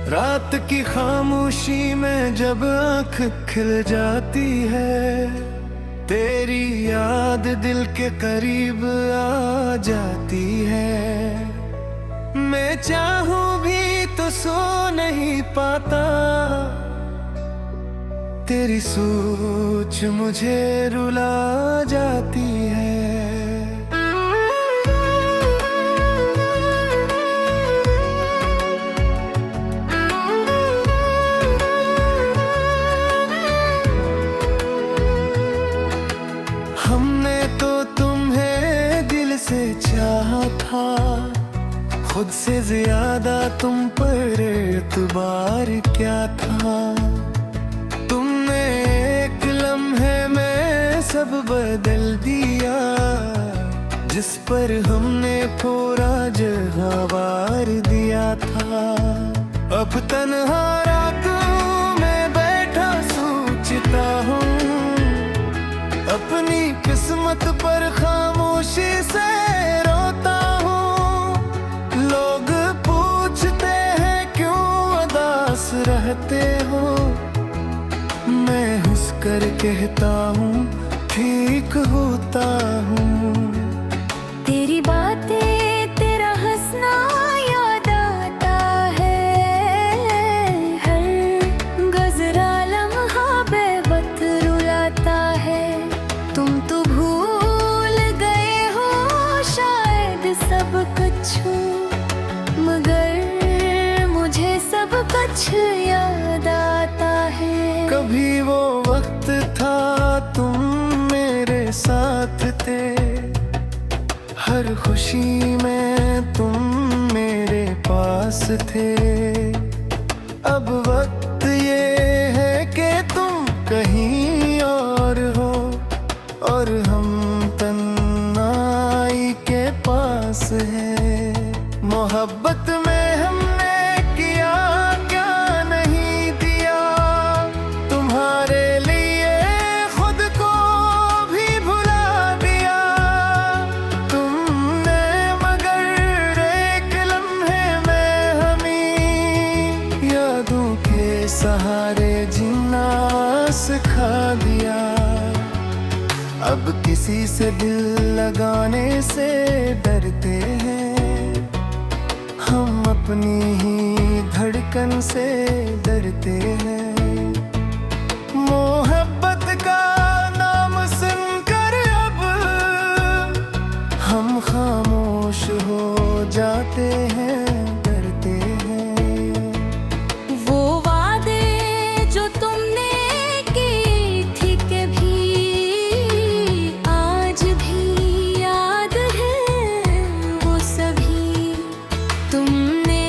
रात की खामोशी में जब आँख खिल जाती है, तेरी याद दिल के करीब आ जाती है। मैं चाहूं भी तो सो नहीं पाता, तेरी सोच मुझे रुला जाती है। हमने तो तुम्हें दिल से चाहा था, खुद से ज्यादा तुम पर एतबार क्या था। तुमने एक लम्हे में सब बदल दिया, जिस पर हमने पूरा जहां वार दिया था। अब तन्हा रातों में बैठा सोचता हूँ, अपनी किस्मत पर खामोशी से रोता हूँ। लोग पूछते हैं क्यों उदास रहते हो, मैं हंस कर कहता हूँ ठीक होता हूँ। तेरी बातें तेरा हंसना याद आता है, हर गजरा लम्हा बेवक्त रुलाता है। तुम तो भूल गए हो शायद सब कुछ, मगर मुझे सब कुछ याद आता है। कभी वो वक्त था तुम मेरे साथ थे, हर खुशी में तुम मेरे पास थे। अब वक्त ये है कि तुम कहीं और हो, और हम तन्हाई के पास हैं। मोहब्बत में हमने किया क्या नहीं दिया, तुम्हारे लिए खुद को भी भुला दिया तुमने। मगर एक लम्हे में हमें यादों के सहारे जीना सिखा दिया। अब किसी से दिल लगाने से डरते हैं, हम अपनी ही धड़कन से डरते हैं। मोहब्बत का नाम सुनकर अब हम खामोश हो जाते हैं, डरते हैं। वो वादे जो तुमने की थी कभी, आज भी याद है वो सभी। तुमने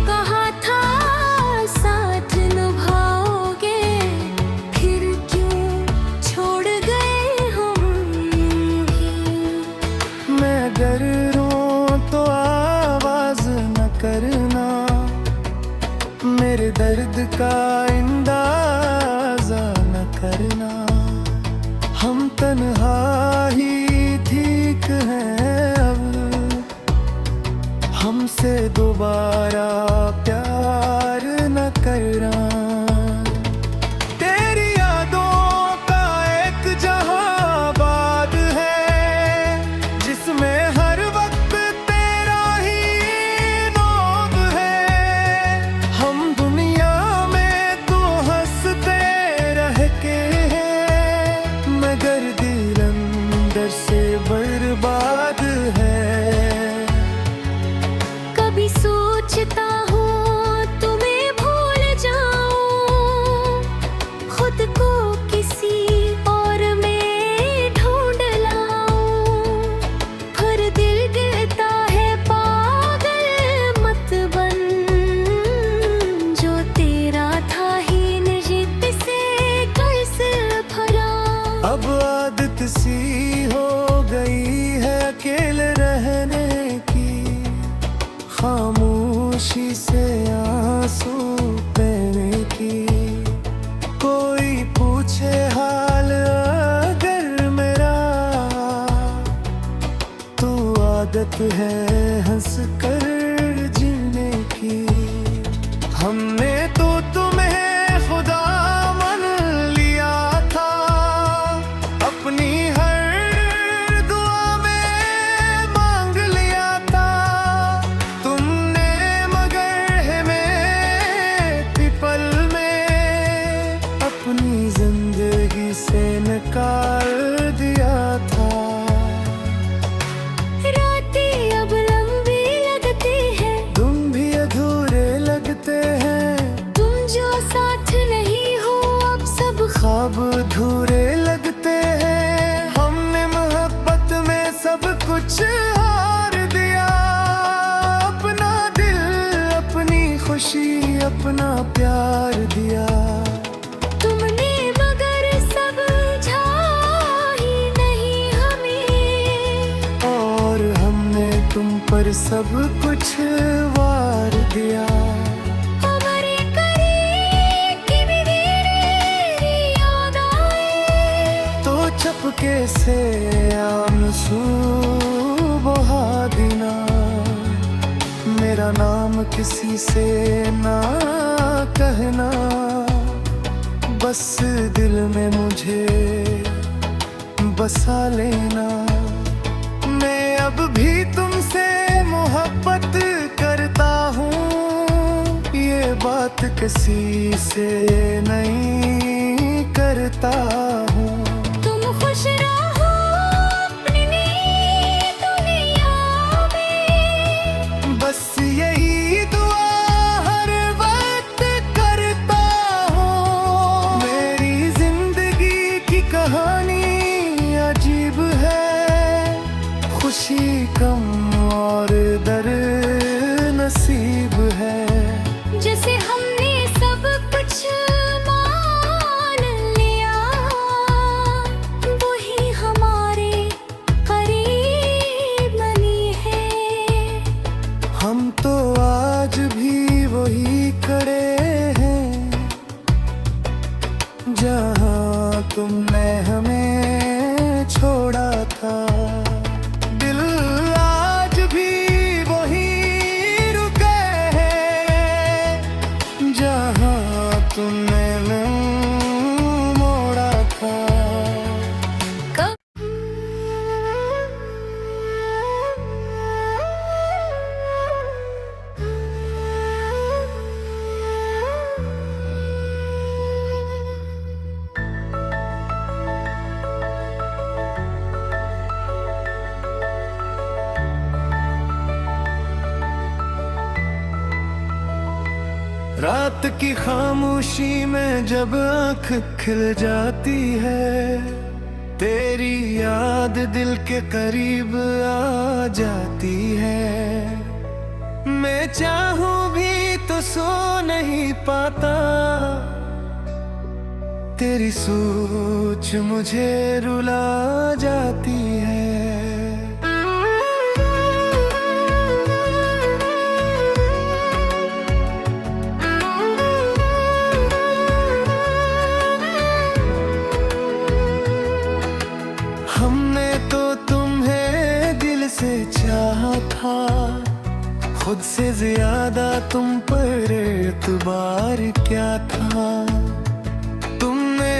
कहा था साथ निभाओगे, फिर क्यों छोड़ गए हम भी। मैं अगर रोऊं तो आवाज न करना, मेरे दर्द का अंदाजा न करना। हम तन्हा ही ठीक हैं अब, हमसे दोबारा प्यार न करना। तेरी यादों का एक जहां आबाद है, जिसमें हर वक्त तेरा ही नाम है। हम दुनिया में तो हंसते रह के हैं, मगर दिल अंदर से बर्बाद है। कभी सोचता हूँ तुम्हें भूल जाऊं, खुद को किसी और में ढूंढ लाऊं। पर दिल कहता है पागल मत बन, जो तेरा था ही निजी से कैसे भरा। अब आदत सी हो गई है अकेले रहने की, खामोशी से आंसू बहने की। कोई पूछे हाल अगर मेरा, तो आदत है हंस कर जीने की। प्यार दिया। तुमने मगर समझा ही नहीं हमें, और हमने तुम पर सब कुछ वार दिया। हमारे करीब की भी तेरी याद आए, तो चपके से आंसू बहा देना। मेरा नाम किसी से ना कहना, बस दिल में मुझे बसा लेना। मैं अब भी तुमसे मोहब्बत करता हूँ, ये बात किसी से नहीं करता हूँ। तुम खुश रहो अपनी नई दुनिया में, बस यही दुआ हर वक्त करता हूँ। मेरी जिंदगी की कहानी अजीब है, खुशी कम और दर्द नसीब है। जैसे हमने सब कुछ मान लिया, वही हमारे करीब बनी है। हम तो आज भी वही खड़े हैं, जहाँ तुमने हमें छोड़ा था। दिल आज भी वही रुके हैं, जहाँ तुमने मुंह मोड़ा था। कब रात की खामोशी में जब आँख खिल जाती है, तेरी याद दिल के करीब आ जाती है। मैं चाहूं भी तो सो नहीं पाता, तेरी सोच मुझे रुला जाती है। हमने तो तुम्हें दिल से चाहा था, खुद से ज्यादा तुम पर एतबार क्या था। तुमने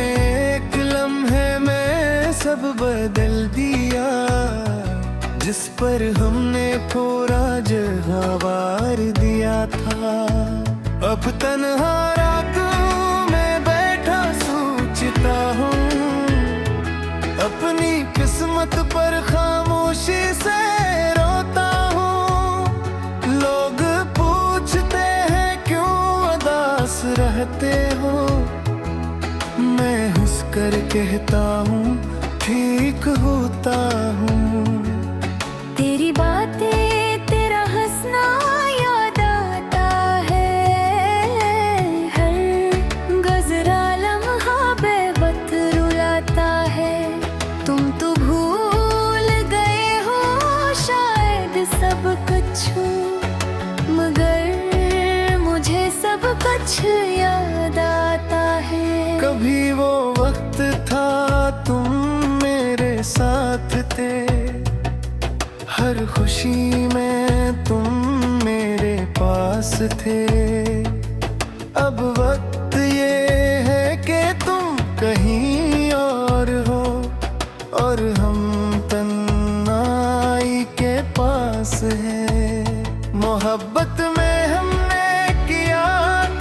एक लम्हे में सब बदल दिया, जिस पर हमने पूरा जहां वार दिया था। अब तन्हा रातों में बैठा सोचता हूँ, अपनी किस्मत पर खामोशी से रोता हूँ। लोग पूछते हैं क्यों उदास रहते हो, मैं हंस कर कहता हूँ ठीक होता हूँ। तेरी बातें तेरा हंसना याद आता है, हर गुज़रा लम्हा बेवक्त रुलाता है। तुम तो भूल गए हो शायद सब कुछ, मगर मुझे सब कुछ याद आता है। कभी वो वक्त था तुम मेरे साथ थे, हर खुशी में तुम मेरे पास थे। अब वक्त ये है कि तुम कहीं और हो, और हम तन्हाई के पास हैं। मोहब्बत में हमने किया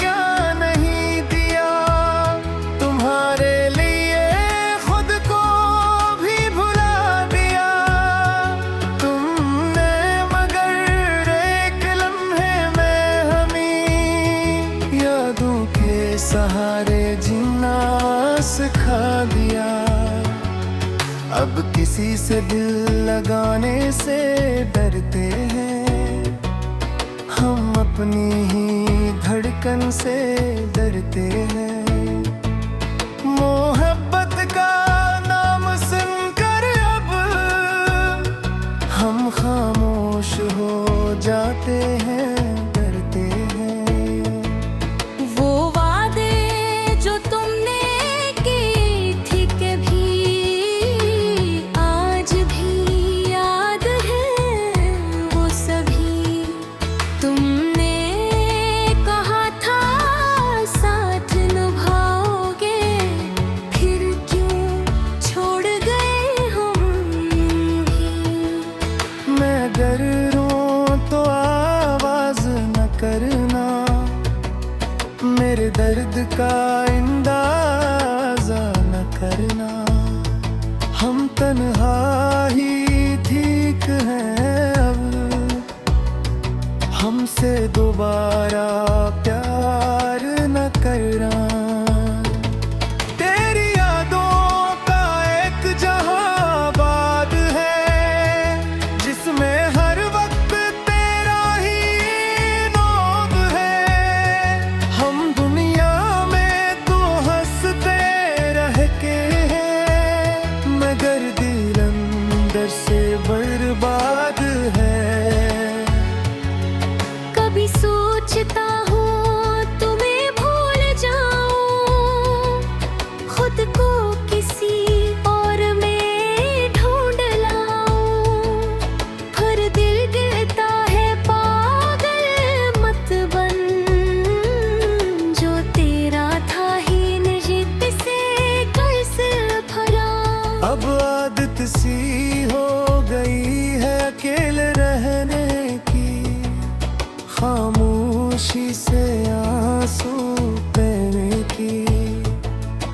क्या नहीं दिया, तुम्हारे लिए खुद को भी भुला दिया। तुमने मगर एक लम्हे में हमें यादों के सहारे जीना सिखा दिया। अब किसी से दिल लगाने से डरते हैं, हम अपनी ही धड़कन से डरते हैं। मोहब्बत का नाम सुनकर अब हम खामोश हो जाते हैं, डरते हैं। वो वादे जो तुमने की थी कभी आज भी याद है वो सभी। तुमने कहा था साथ निभाओगे, फिर क्यों छोड़ गए हम भी। मैं अगर रोऊं तो आवाज न करना, मेरे दर्द का अंदाजा न करना। हम तन्हा ही ठीक हैं अब, हमसे दोबारा प्यार न करना। तेरी यादों का एक जहां आबाद है, जिसमें हर वक्त तेरा ही नाम है। हम दुनिया में तो हंसते रह के हैं, मगर दिल अंदर से बर्बाद है। कभी सोचता हूँ तुम्हें भूल जाऊं, खुद को किसी और में ढूंढ लाऊं। पर दिल कहता है पागल मत बन, जो तेरा था ही निजित से कैसे भरा। अब आदत सी हो गई है अकेले रहने की, खामोशी से आंसू बहने की।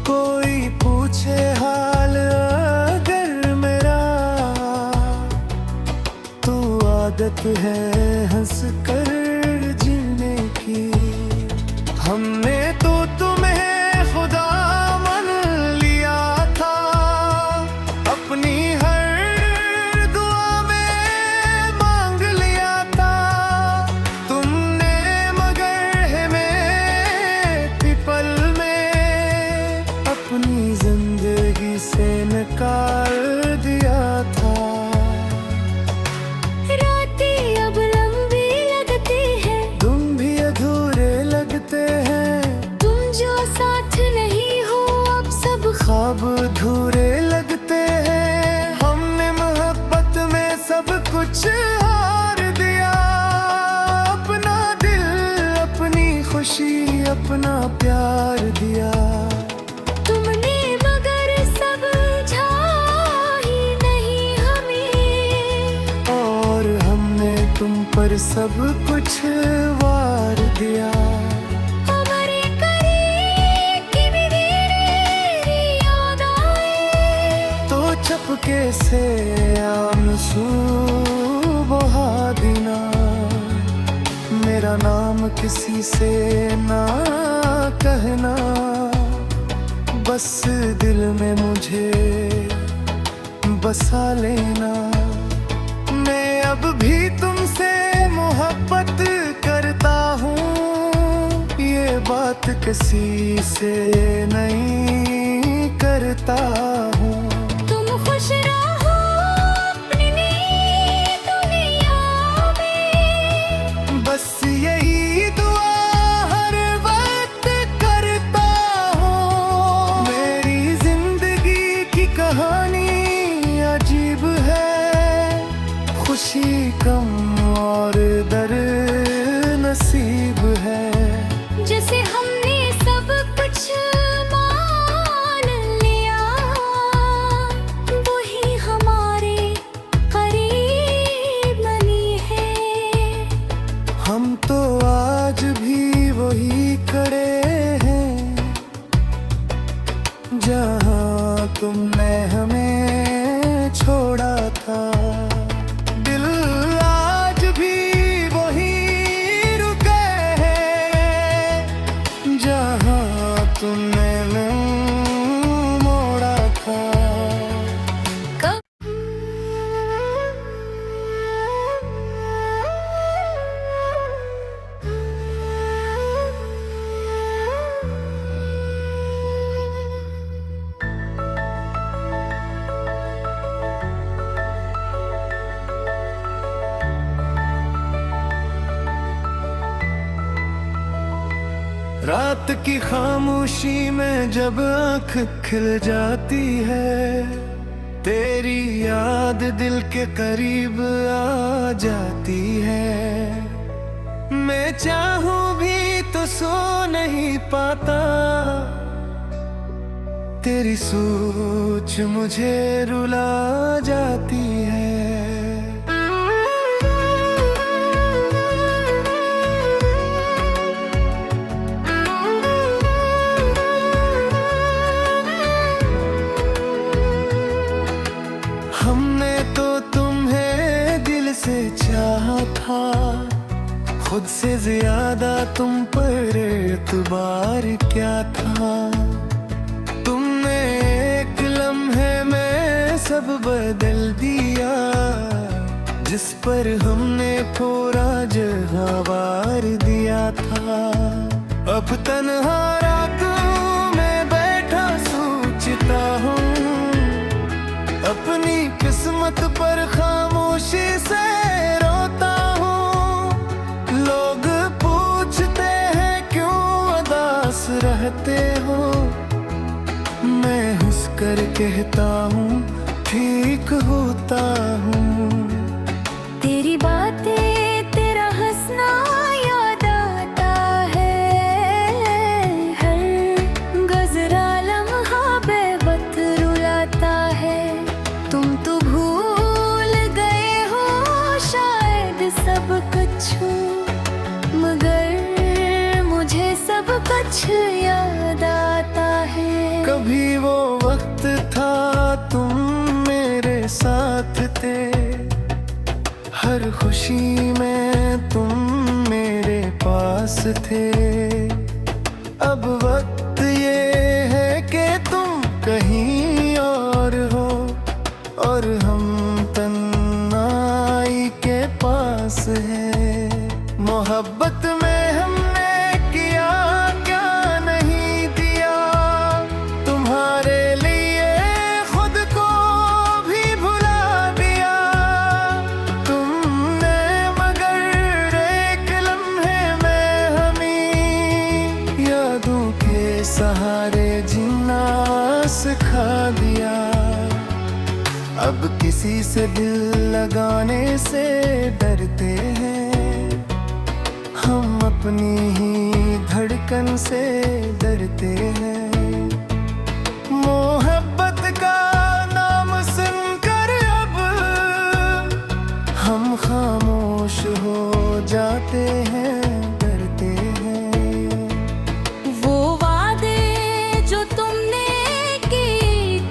कोई पूछे हाल अगर मेरा, तो आदत है हंस कर जीने की। हमने तो तुम्हें खुदा मान लिया था, अपनी हर दुआ में मांग लिया था। तुमने मगर हमें पीपल में अपनी जिंदगी से निकाल दिया था। रातें अब लंबी लगती है, तुम भी अधूरे लगते हैं, तुम जो साथ नहीं हो अब सब ख्वाब अधूरे लगते हैं। हमने मोहब्बत में सब कुछ हार दिया, अपना दिल, अपनी खुशी, अपना प्यार दिया। तुमने मगर समझा ही नहीं हमें, और हमने तुम पर सब कुछ वार दिया। हमारे करीब की भी तेरी याद आए, तो चपके से आंसू बहा देना। मेरा नाम किसी से ना कहना, बस दिल में मुझे बसा लेना। मैं अब भी तुमसे मोहब्बत करता हूँ, ये बात किसी से नहीं करता हूँ। तुम खुश रहो अपनी नई दुनिया में, बस यही दुआ हर वक्त करता हूँ। मेरी जिंदगी की कहानी अजीब है, खुशी कम और दर्द नसीब है। जैसे हमने सब कुछ मान लिया, वही हमारे करीब बनी है। हम तो आज भी वही खड़े हैं, जहाँ तुमने हमें छोड़ा था। दिल आज भी वही रात की खामोशी में जब आँख खिल जाती है, तेरी याद दिल के करीब आ जाती है। मैं चाहूं भी तो सो नहीं पाता, तेरी सोच मुझे रुला जाती है। हमने तो तुम्हें दिल से चाहा था, खुद से ज्यादा तुम पर एतबार क्या था। तुमने एक लम्हे में सब बदल दिया, जिस पर हमने पूरा जहां वार दिया था। अब तन्हा रातों में बैठा सोचता हूँ, अपनी किस्मत पर खामोशी से रोता हूँ। लोग पूछते हैं क्यों उदास रहते हो, मैं हंस कर कहता हूँ ठीक होता हूँ। तेरी बातें तेरा हंसना याद आता है, हर गजरा लम्हा बेवक्त रुलाता है। तुम तो भूल गए हो शायद सब कुछ, मगर मुझे सब कुछ याद आता है। कभी वो वक्त था तुम मेरे साथ थे, हर खुशी में तुम मेरे पास थे। अब वक्त ये है कि तुम कहीं और हो, और हम तन्हाई के पास हैं। मोहब्बत में हमने किया क्या नहीं दिया, तुम्हारे लिए खुद को भी भुला दिया। तुमने मगर एक लम्हे में हमें यादों के सहारे जीना सिखा दिया। अब किसी से दिल लगाने से डरते हैं, हम अपनी ही धड़कन से डरते हैं। मोहब्बत का नाम सुनकर अब हम खामोश हो जाते हैं, डरते हैं। वो वादे जो तुमने की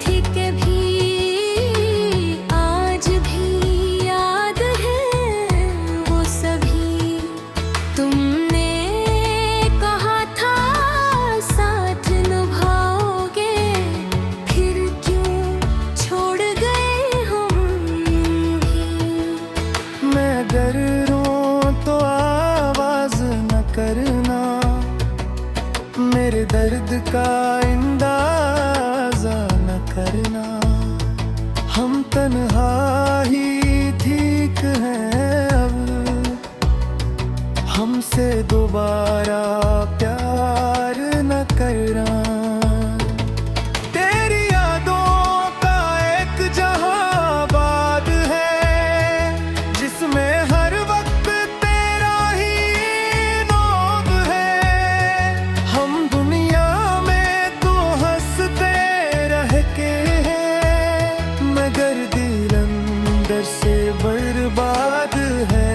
थी कभी, आज भी याद है वो सभी। तुमने कहा था साथ निभाओगे, फिर क्यों छोड़ गए हम भी। मैं अगर रोऊं तो आवाज न करना, मेरे दर्द का अंदाजा न करना। हम तन्हा ही ठीक हैं अब, हमसे दोबारा प्यार न करना। तेरी यादों का एक जहां आबाद है, जिसमें हर वक्त तेरा ही नाम है। हम दुनिया में तो हंसते रह के हैं, मगर दिल अंदर से बर्बाद है।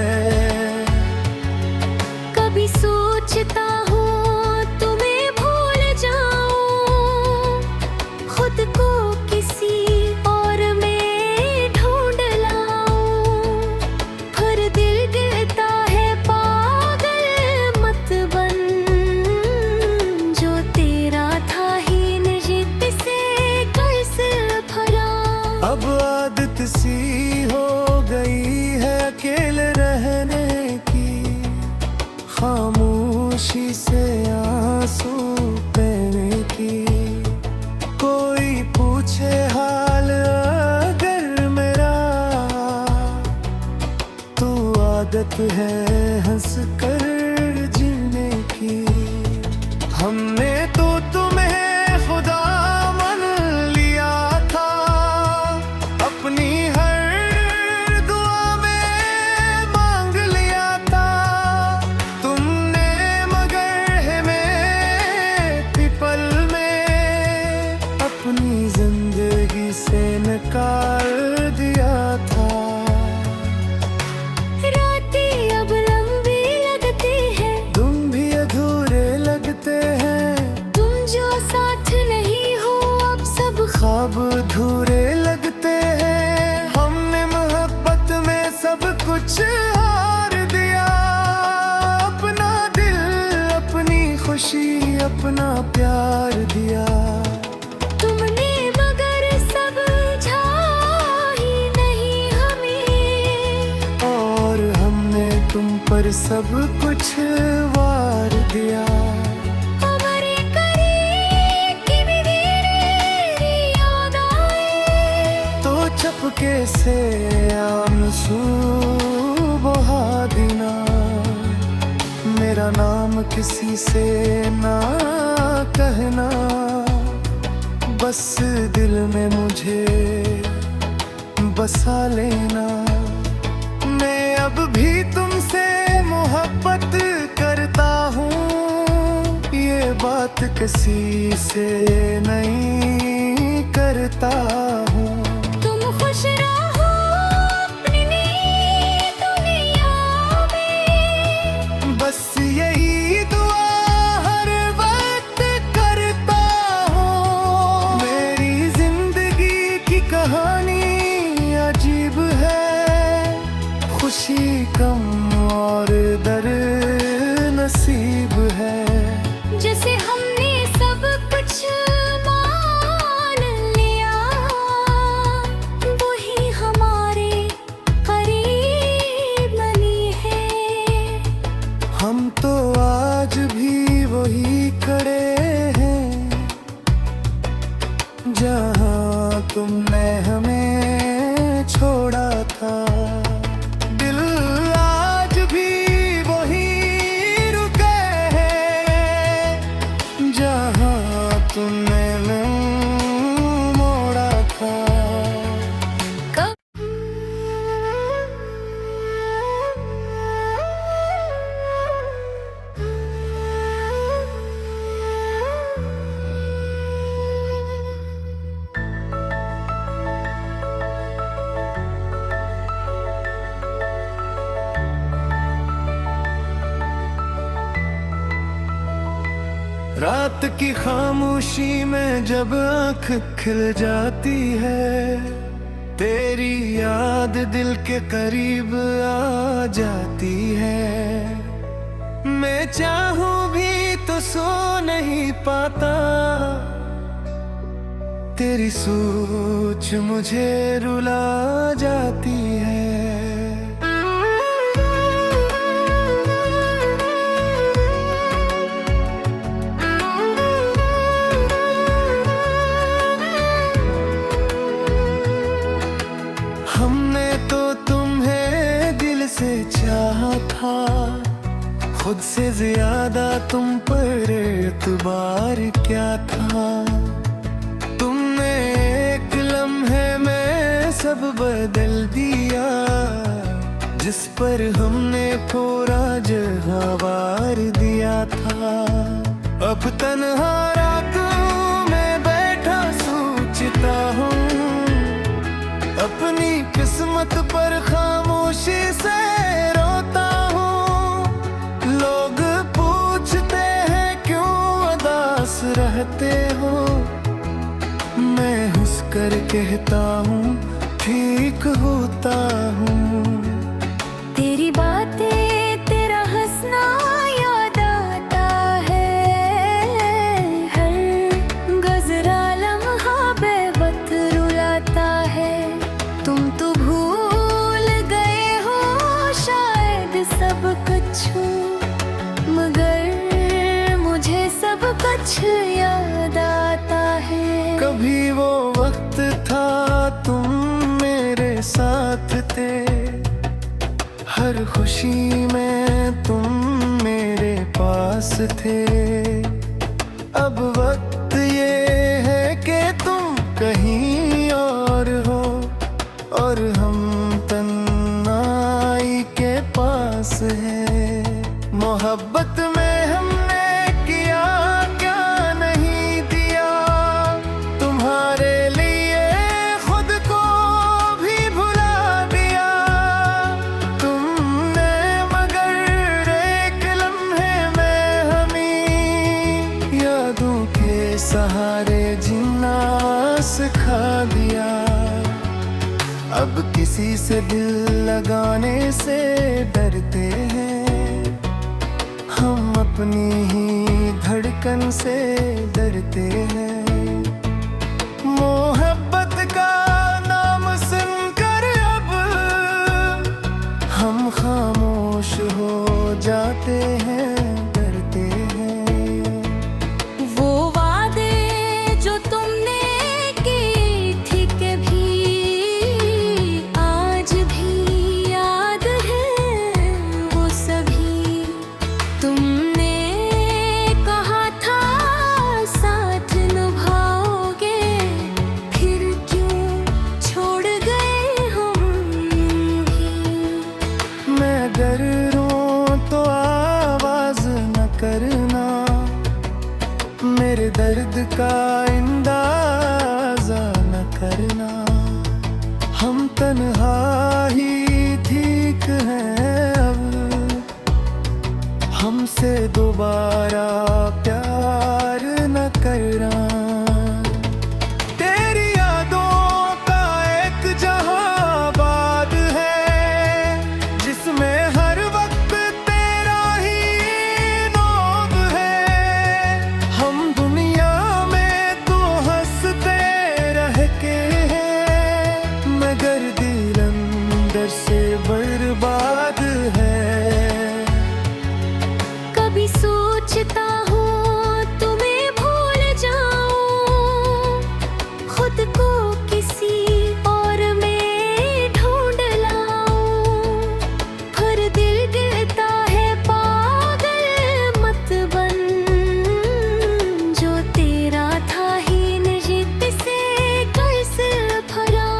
कभी सोचता हूँ तुम्हें भूल जाऊं, खुद को किसी और में ढूंढ लाऊं। पर दिल कहता है पागल मत बन, जो तेरा था ही निजी से कैसे भरा। अब आदत सी हो गई है अकेले रहने की, खामोशी से आंसू बहने की। कोई पूछे हाल अगर मेरा, तो आदत है हंस कर जीने की। पर सब कुछ वार दिया। हमारे करीब की भी तेरी याद आए, तो चपके से आंसू बहा देना। मेरा नाम किसी से ना कहना, बस दिल में मुझे बसा लेना। मैं अब भी तुमसे मोहब्बत करता हूँ, ये बात किसी से नहीं करता हूँ। तुम खुश रहो अपनी नई दुनिया में, बस यही दुआ हर वक्त करता हूँ। मेरी जिंदगी की कहानी अजीब है, खुशी कम और दर्द नसीब है। जैसे हमने सब कुछ मान लिया, वही हमारे करीब बनी है। हम तो आज भी वही खड़े हैं, जहाँ तुमने हमें छोड़ा था। दिल आज भी वही रुके हैं, जहाँ तुमने मुंह मोड़ा था। कब रात की खामोशी में जब आँख खिल जाती है, तेरी याद दिल के करीब आ जाती है। मैं चाहूं भी तो सो नहीं पाता, तेरी सोच मुझे रुला जाती है। हमने तो तुम्हें दिल से चाहा था, खुद से ज्यादा तुम पर एतबार क्या था। तुमने एक लम्हे में सब बदल दिया, जिस पर हमने पूरा जहां वार दिया था। अब तन्हा रातों में बैठा सोचता हूँ, अपनी किस्मत पर खामोशी से रोता हूँ। लोग पूछते हैं क्यों उदास रहते हो, मैं हंस कर कहता हूँ ठीक होता हूँ। तेरी बातें तेरा हंसना याद आता है, हर गजरा लम्हा बेवक्त रुलाता है। तुम तो भूल गए हो शायद सब कुछ, मगर मुझे सब कुछ याद आता है। कभी वो वक्त था तुम मेरे साथ थे, हर खुशी में तुम मेरे पास थे। अब वक्त ये है कि तुम कहीं और हो, और हम तन्हाई के पास हैं। मोहब्बत में हमने किया क्या नहीं दिया, तुम्हारे लिए खुद को भी भुला दिया। तुमने मगर एक लम्हे में हमें यादों के सहारे जीना सिखा दिया। अब किसी से दिल लगाने से डरते हैं, हम अपनी ही धड़कन से डरते हैं। मोहब्बत का नाम सुनकर अब हम खामोश हो तन्हा ही ठीक है अब, हमसे दोबारा प्यार न करना। तेरी यादों का एक जहां आबाद है, जिसमें हर वक्त तेरा ही नाम है। हम दुनिया में तो हंसते रह के हैं, मगर दिल अंदर से बर्बाद है। कभी सोचता हूँ तुम्हें भूल जाऊं, खुद को किसी और में ढूंढ लाऊं। फिर दिल कहता है पागल मत बन, जो तेरा था ही नहीं से कैसे भरा।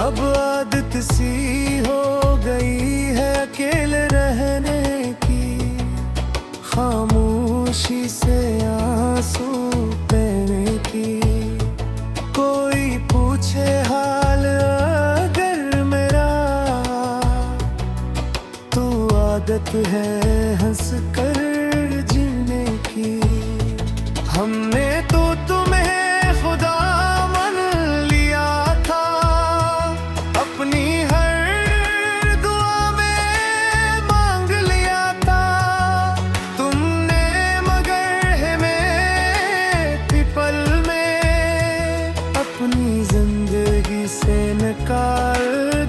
अब आदत सी हो गई है अकेले रहने की, खामोशी से आंसू बहने की। कोई पूछे हाल अगर मेरा, तो आदत है हंस कर जीने की। हमने तो तुम्हें खुदा मान लिया था, अपनी हर दुआ में मांग लिया था। तुमने मगर हमें पल में अपनी जिंदगी से निकाल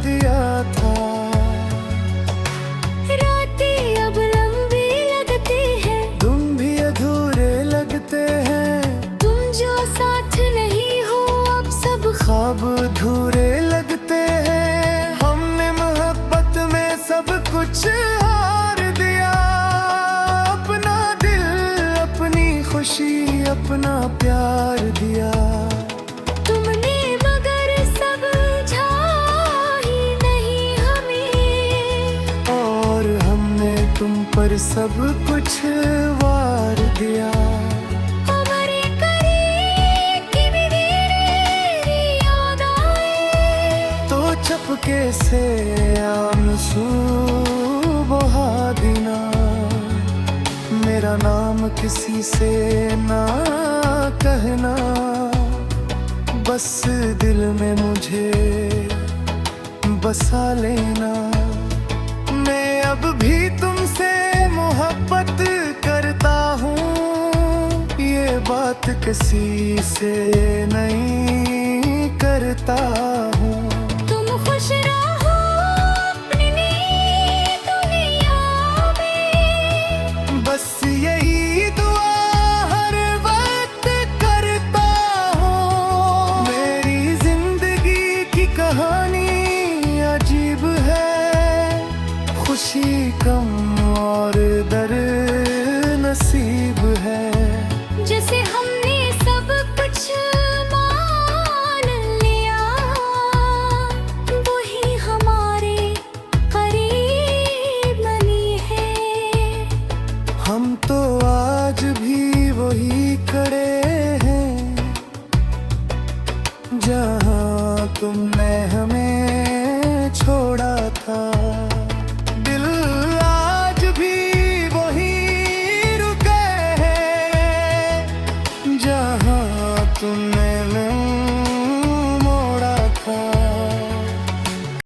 दिया था। रातें अब लंबी लगती है, तुम भी अधूरे लगते हैं, तुम जो साथ नहीं हो अब सब ख्वाब अधूरे लगते हैं। हमने मोहब्बत में सब कुछ हार दिया, अपना दिल अपनी खुशी अपना प्यार दिया। तुमने मगर समझा ही नहीं हमें, और हमने तुम पर सब कुछ वार दिया। हमारे करीब की भी तेरी याद आए, तो चपके से आंसू बहा देना। मेरा नाम किसी से ना कहना, बस दिल में मुझे बसा लेना। मैं अब भी तुमसे मोहब्बत करता हूँ, ये बात किसी से नहीं करता हूँ। तुम खुश रहो अपनी नई दुनिया में, बस यही दुआ हर वक्त करता हूँ। मेरी जिंदगी की कहानी अजीब है, खुशी कम और दर्द